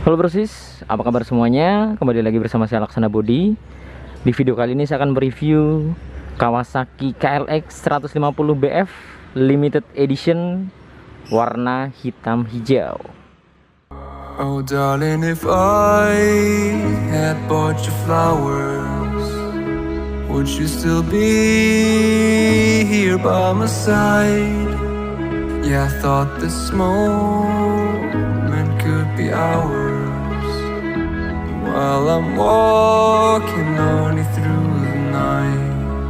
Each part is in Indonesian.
Halo brosis, apa kabar semuanya? Kembali lagi bersama saya Laksana Bodi. Di video kali ini saya akan mereview Kawasaki KLX 150BF Limited Edition warna hitam hijau. Oh darling, if I had bought you flowers, would you still be here by my side? Yeah, I thought this moment could be ours, while I'm walking lonely through the night.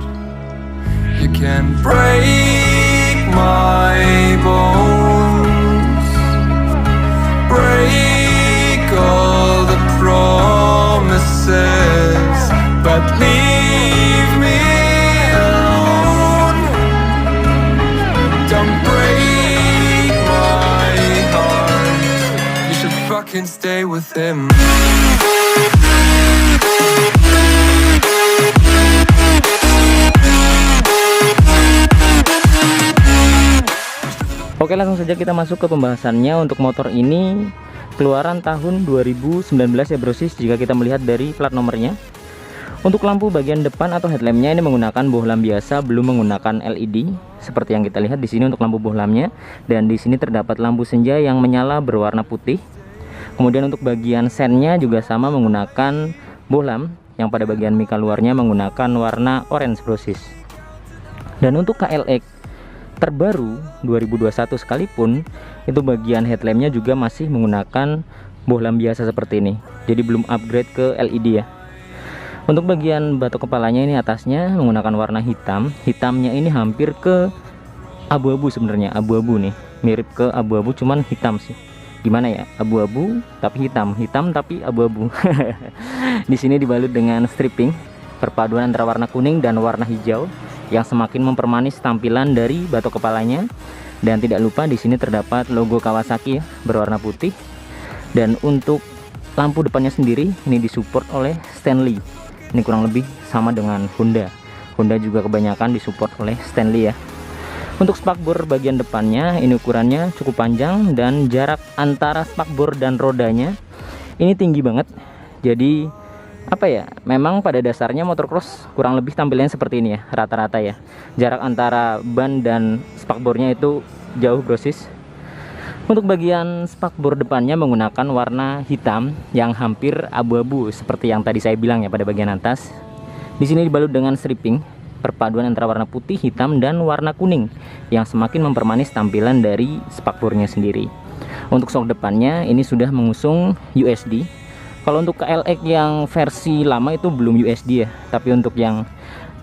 You can break my bones, break all the promises, but leave me alone. Don't break my heart, you should fucking stay with him. Oke, langsung saja kita masuk ke pembahasannya. Untuk motor ini keluaran tahun 2019 ya brosis, jika kita melihat dari plat nomornya. Untuk lampu bagian depan atau headlampnya ini menggunakan bohlam biasa, belum menggunakan LED seperti yang kita lihat di sini untuk lampu bohlamnya. Dan di sini terdapat lampu senja yang menyala berwarna putih. Kemudian untuk bagian sennya juga sama menggunakan bohlam yang pada bagian mika luarnya menggunakan warna orange brosis. Dan untuk KLX terbaru 2021 sekalipun, itu bagian headlampnya juga masih menggunakan bohlam biasa seperti ini, jadi belum upgrade ke LED ya. Untuk bagian batok kepalanya ini atasnya menggunakan warna hitam. Hitamnya ini hampir ke abu-abu sebenarnya, abu-abu nih, mirip ke abu-abu cuman hitam sih. Gimana ya, abu-abu tapi hitam, hitam tapi abu-abu. Di sini dibalut dengan stripping perpaduan antara warna kuning dan warna hijau yang semakin mempermanis tampilan dari batok kepalanya. Dan tidak lupa di sini terdapat logo Kawasaki ya, berwarna putih. Dan untuk lampu depannya sendiri ini disupport oleh Stanley. Ini kurang lebih sama dengan Honda. Honda juga kebanyakan disupport oleh Stanley ya. Untuk spakbor bagian depannya ini ukurannya cukup panjang dan jarak antara spakbor dan rodanya ini tinggi banget. Jadi apa ya, memang pada dasarnya motocross kurang lebih tampilannya seperti ini ya, rata-rata ya. Jarak antara ban dan spakbornya itu jauh brosis. Untuk bagian spakbor depannya menggunakan warna hitam yang hampir abu-abu seperti yang tadi saya bilang ya pada bagian atas. Di sini dibalut dengan stripping perpaduan antara warna putih, hitam dan warna kuning yang semakin mempermanis tampilan dari spakbornya sendiri. Untuk shock depannya ini sudah mengusung USD. Kalau untuk KLX yang versi lama itu belum USD ya, tapi untuk yang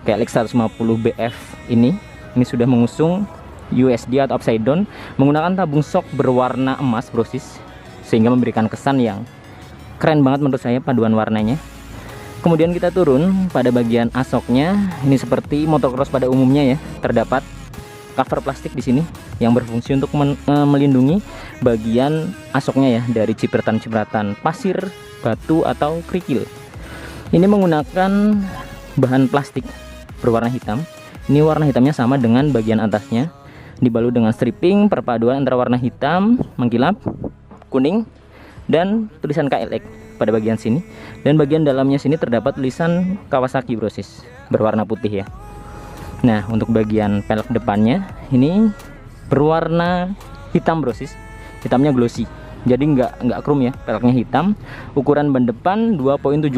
KLX 150BF ini sudah mengusung USD atau upside down menggunakan tabung shock berwarna emas brosis, sehingga memberikan kesan yang keren banget menurut saya paduan warnanya. Kemudian kita turun pada bagian asoknya, ini seperti motocross pada umumnya ya, terdapat cover plastik di sini yang berfungsi untuk melindungi bagian asoknya ya dari cipratan-cipratan pasir, batu atau kerikil. Ini menggunakan bahan plastik berwarna hitam. Ini warna hitamnya sama dengan bagian atasnya, dibalut dengan stripping perpaduan antara warna hitam mengkilap, kuning dan tulisan KLX pada bagian sini. Dan bagian dalamnya sini terdapat tulisan Kawasaki brosis berwarna putih ya. Nah, untuk bagian pelek depannya ini berwarna hitam brosis, hitamnya glossy. Jadi nggak chrome ya, peleknya hitam. Ukuran ban depan 2.75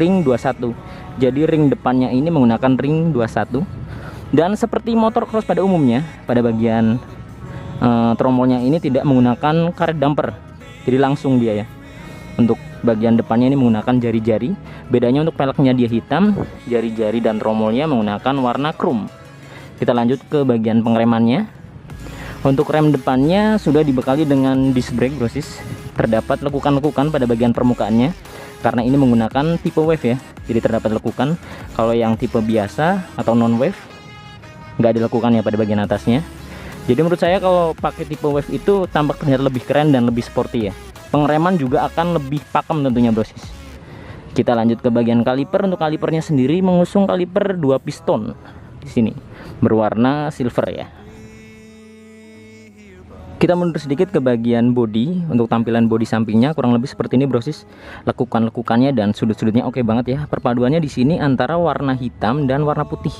ring 21. Jadi ring depannya ini menggunakan ring 21. Dan seperti motor cross pada umumnya, pada bagian tromolnya ini tidak menggunakan karet damper, jadi langsung dia ya. Untuk bagian depannya ini menggunakan jari-jari. Bedanya untuk peleknya dia hitam, jari-jari dan tromolnya menggunakan warna chrome. Kita lanjut ke bagian pengeremannya. Untuk rem depannya sudah dibekali dengan disc brake brosis. Terdapat lekukan-lekukan pada bagian permukaannya karena ini menggunakan tipe wave ya, jadi terdapat lekukan. Kalau yang tipe biasa atau non wave nggak dilekukan ya pada bagian atasnya. Jadi menurut saya kalau pakai tipe wave itu tampak terlihat lebih keren dan lebih sporty ya. Pengereman juga akan lebih pakem tentunya brosis. Kita lanjut ke bagian kaliper. Untuk kalipernya sendiri mengusung kaliper 2 piston di sini berwarna silver ya. Kita mundur sedikit ke bagian bodi. Untuk tampilan bodi sampingnya kurang lebih seperti ini brosis. Lekukan-lekukannya dan sudut-sudutnya oke banget ya. Perpaduannya di sini antara warna hitam dan warna putih.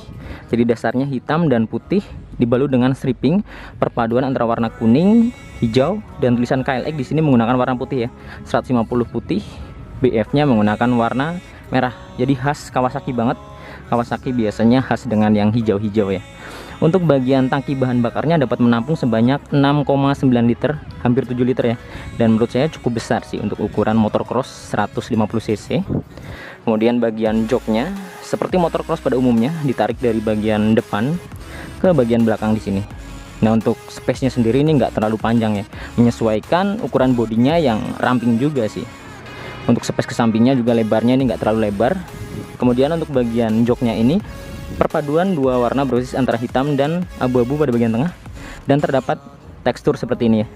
Jadi dasarnya hitam dan putih dibalut dengan striping. Perpaduan antara warna kuning, hijau, dan tulisan KLX di sini menggunakan warna putih ya. 150 putih, BF-nya menggunakan warna merah. Jadi khas Kawasaki banget. Kawasaki biasanya khas dengan yang hijau-hijau ya. Untuk bagian tangki bahan bakarnya dapat menampung sebanyak 6,9 liter, hampir 7 liter ya. Dan menurut saya cukup besar sih untuk ukuran motor cross 150 cc. Kemudian bagian joknya seperti motor cross pada umumnya, ditarik dari bagian depan ke bagian belakang di sini. Nah, untuk space-nya sendiri ini nggak terlalu panjang ya, menyesuaikan ukuran bodinya yang ramping juga sih. Untuk space ke sampingnya juga lebarnya ini nggak terlalu lebar. Kemudian untuk bagian joknya ini perpaduan dua warna brosis antara hitam dan abu-abu pada bagian tengah, dan terdapat tekstur seperti ini ya,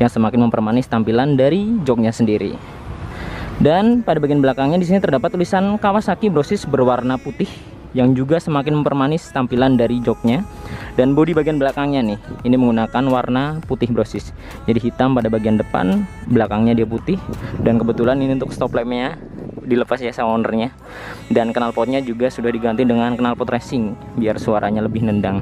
yang semakin mempermanis tampilan dari joknya sendiri. Dan pada bagian belakangnya di sini terdapat tulisan Kawasaki brosis berwarna putih yang juga semakin mempermanis tampilan dari joknya. Dan bodi bagian belakangnya nih, ini menggunakan warna putih brosis. Jadi hitam pada bagian depan, belakangnya dia putih. Dan kebetulan ini untuk stop lampnya dilepas ya sama ownernya. Dan knalpotnya juga sudah diganti dengan knalpot racing biar suaranya lebih nendang.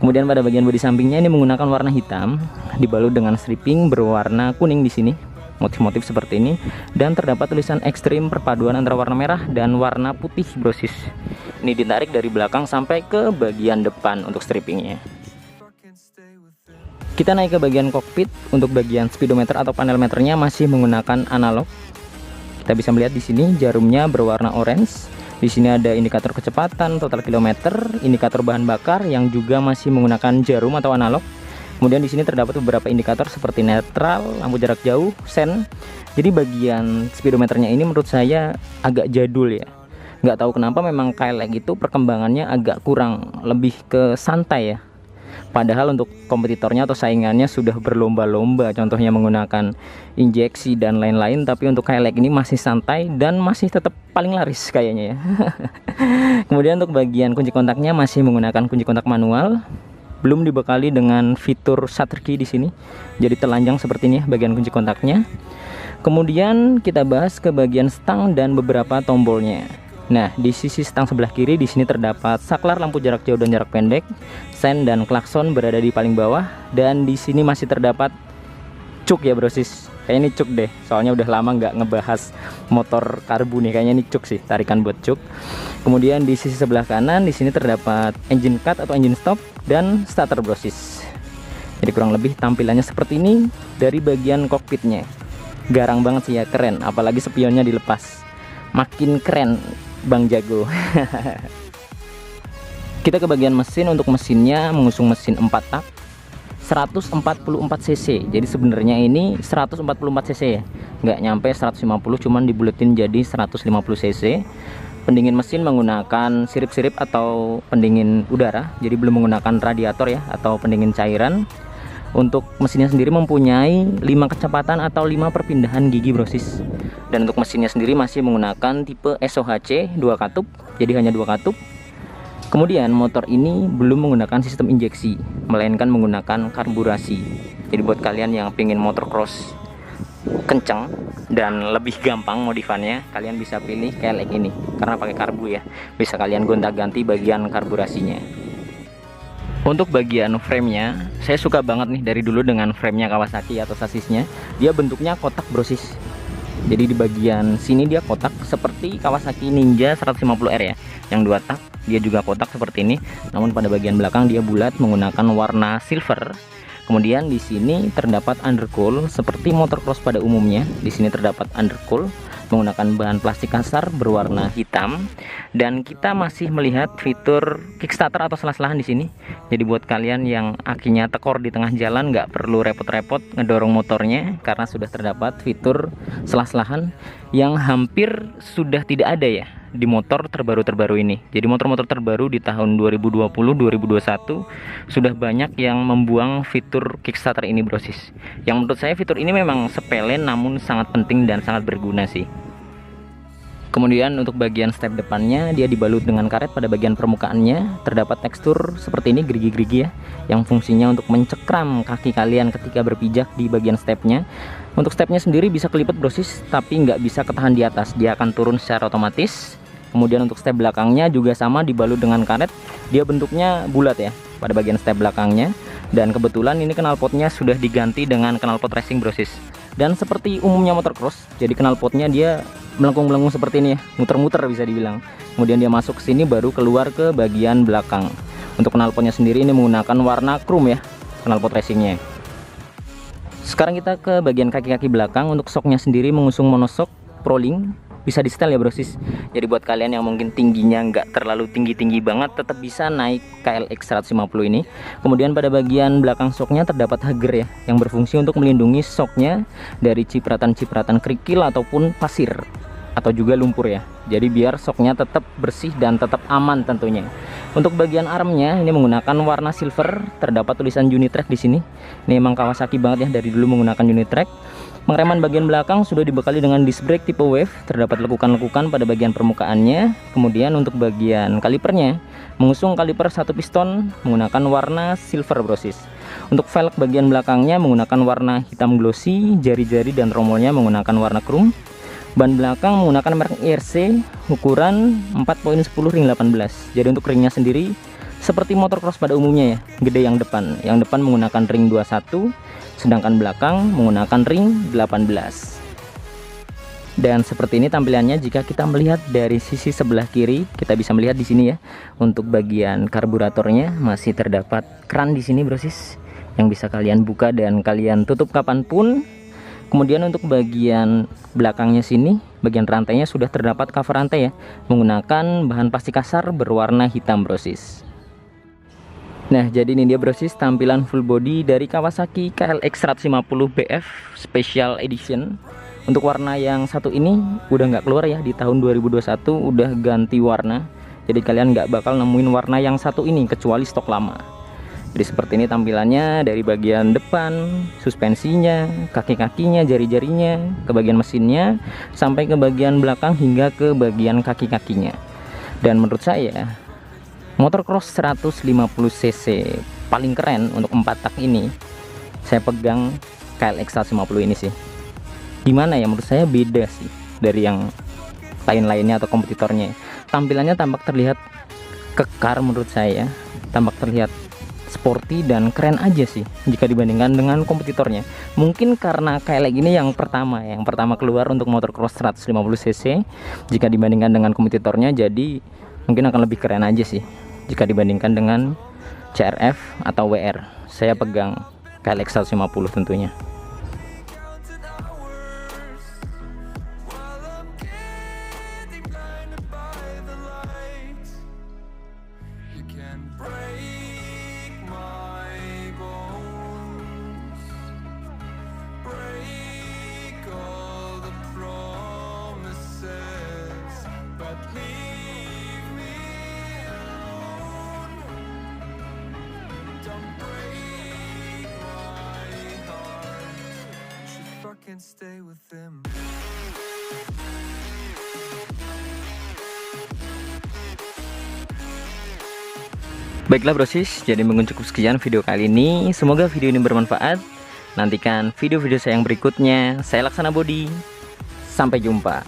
Kemudian pada bagian bodi sampingnya ini menggunakan warna hitam dibalut dengan striping berwarna kuning di sini, motif-motif seperti ini, dan terdapat tulisan ekstrim perpaduan antara warna merah dan warna putih brosis. Ini ditarik dari belakang sampai ke bagian depan untuk stripingnya. Kita naik ke bagian kokpit. Untuk bagian speedometer atau panel meternya masih menggunakan analog. Kita bisa melihat di sini jarumnya berwarna orange. Di sini ada indikator kecepatan, total kilometer, indikator bahan bakar yang juga masih menggunakan jarum atau analog. Kemudian di sini terdapat beberapa indikator seperti netral, lampu jarak jauh, sen. Jadi bagian speedometernya ini menurut saya agak jadul ya. Nggak tahu kenapa, memang KLX itu perkembangannya agak kurang, lebih ke santai ya. Padahal untuk kompetitornya atau saingannya sudah berlomba-lomba, contohnya menggunakan injeksi dan lain-lain, tapi untuk KLX ini masih santai dan masih tetap paling laris kayaknya ya. Kemudian untuk bagian kunci kontaknya masih menggunakan kunci kontak manual, belum dibekali dengan fitur shutter key di sini. Jadi telanjang seperti ini ya bagian kunci kontaknya. Kemudian kita bahas ke bagian stang dan beberapa tombolnya. Nah, di sisi stang sebelah kiri di sini terdapat saklar lampu jarak jauh dan jarak pendek, sen dan klakson berada di paling bawah, dan di sini masih terdapat cuk ya brosis. Kayaknya ini cuk deh, soalnya udah lama nggak ngebahas motor karbu nih. Kayaknya ini cuk sih, tarikan buat cuk. Kemudian di sisi sebelah kanan di sini terdapat engine cut atau engine stop dan starter brosis. Jadi kurang lebih tampilannya seperti ini dari bagian kokpitnya. Garang banget sih ya, keren. Apalagi spionnya dilepas, makin keren Bang Jago. Kita ke bagian mesin. Untuk mesinnya mengusung mesin 4 tak 144 cc. Jadi sebenarnya ini 144 cc ya, nggak nyampe 150, cuman dibuletin jadi 150 cc. Pendingin mesin menggunakan sirip-sirip atau pendingin udara, jadi belum menggunakan radiator ya atau pendingin cairan. Untuk mesinnya sendiri mempunyai 5 kecepatan atau 5 perpindahan gigi brosis. Dan untuk mesinnya sendiri masih menggunakan tipe SOHC 2 katup, jadi hanya 2 katup. Kemudian motor ini belum menggunakan sistem injeksi, melainkan menggunakan karburasi. Jadi buat kalian yang pengen motor cross kencang dan lebih gampang modifannya, kalian bisa pilih KLX ini karena pakai karbu ya. Bisa kalian gonta-ganti bagian karburasinya. Untuk bagian framenya, saya suka banget nih dari dulu dengan framenya Kawasaki atau sasisnya. Dia bentuknya kotak brosis. Jadi di bagian sini dia kotak seperti Kawasaki Ninja 150R ya, yang 2 tak. Dia juga kotak seperti ini, namun pada bagian belakang dia bulat menggunakan warna silver. Kemudian di sini terdapat undercool seperti motor cross pada umumnya. Di sini terdapat undercool menggunakan bahan plastik kasar berwarna hitam, dan kita masih melihat fitur kickstarter atau selah-selahan di sini. Jadi buat kalian yang akinya tekor di tengah jalan nggak perlu repot-repot ngedorong motornya karena sudah terdapat fitur selah-selahan yang hampir sudah tidak ada ya di motor terbaru ini. Jadi motor-motor terbaru di tahun 2020-2021 sudah banyak yang membuang fitur kickstarter ini brosis. Yang menurut saya fitur ini memang sepele namun sangat penting dan sangat berguna sih. Kemudian untuk bagian step depannya dia dibalut dengan karet pada bagian permukaannya. Terdapat tekstur seperti ini, gerigi-gerigi ya, yang fungsinya untuk mencekram kaki kalian ketika berpijak di bagian stepnya. Untuk stepnya sendiri bisa kelipet brosis, tapi nggak bisa ketahan di atas, dia akan turun secara otomatis. Kemudian untuk step belakangnya juga sama, dibalut dengan karet. Dia bentuknya bulat ya pada bagian step belakangnya. Dan kebetulan ini knalpotnya sudah diganti dengan knalpot racing brosis. Dan seperti umumnya motor cross, jadi knalpotnya dia melengkung-melengkung seperti ini ya, muter-muter bisa dibilang. Kemudian dia masuk ke sini baru keluar ke bagian belakang. Untuk knalpotnya sendiri ini menggunakan warna chrome ya, knalpot racingnya. Sekarang kita ke bagian kaki-kaki belakang. Untuk shocknya sendiri mengusung monoshock Proling, bisa di setel ya brosis. Jadi buat kalian yang mungkin tingginya nggak terlalu tinggi-tinggi banget, tetap bisa naik KLX 150 ini. Kemudian pada bagian belakang shocknya terdapat hager ya, yang berfungsi untuk melindungi shocknya dari cipratan-cipratan kerikil ataupun pasir atau juga lumpur ya. Jadi biar shocknya tetap bersih dan tetap aman tentunya. Untuk bagian armnya ini menggunakan warna silver, terdapat tulisan Unitrack di sini. Ini emang Kawasaki banget ya, dari dulu menggunakan Unitrack. Pengereman bagian belakang sudah dibekali dengan disc brake tipe wave, terdapat lekukan-lekukan pada bagian permukaannya. Kemudian untuk bagian kalipernya mengusung kaliper satu piston menggunakan warna silver brosis. Untuk velg bagian belakangnya menggunakan warna hitam glossy, jari-jari dan tromolnya menggunakan warna chrome. Ban belakang menggunakan merek IRC ukuran 4.10 ring 18. Jadi untuk ringnya sendiri seperti motor cross pada umumnya ya, gede yang depan. Yang depan menggunakan ring 21, sedangkan belakang menggunakan ring 18. Dan seperti ini tampilannya jika kita melihat dari sisi sebelah kiri. Kita bisa melihat di sini ya. Untuk bagian karburatornya masih terdapat keran di sini brosis, yang bisa kalian buka dan kalian tutup kapanpun. Kemudian untuk bagian belakangnya sini, bagian rantainya sudah terdapat cover rantai ya, menggunakan bahan plastik kasar berwarna hitam brosis. Nah, jadi ini dia brosis tampilan full body dari Kawasaki KLX 150 BF Special Edition. Untuk warna yang satu ini udah nggak keluar ya, di tahun 2021 udah ganti warna. Jadi kalian nggak bakal nemuin warna yang satu ini kecuali stok lama. Jadi seperti ini tampilannya dari bagian depan, suspensinya, kaki-kakinya, jari-jarinya, ke bagian mesinnya, sampai ke bagian belakang hingga ke bagian kaki-kakinya. Dan menurut saya motor cross 150cc paling keren untuk 4 tak ini, saya pegang KLX 150 ini sih. Gimana ya, menurut saya beda sih dari yang lain-lainnya atau kompetitornya. Tampilannya tampak terlihat kekar menurut saya, tampak terlihat sporty dan keren aja sih jika dibandingkan dengan kompetitornya. Mungkin karena KLX ini yang pertama keluar untuk motor cross 150cc, jika dibandingkan dengan kompetitornya, jadi mungkin akan lebih keren aja sih jika dibandingkan dengan CRF atau WR. Saya pegang KLX 150 tentunya. Can stay with them. Baiklah brosis, jadi mungkin cukup sekian video kali ini. Semoga video ini bermanfaat. Nantikan video-video saya yang berikutnya. Saya Laksana Bodi. Sampai jumpa.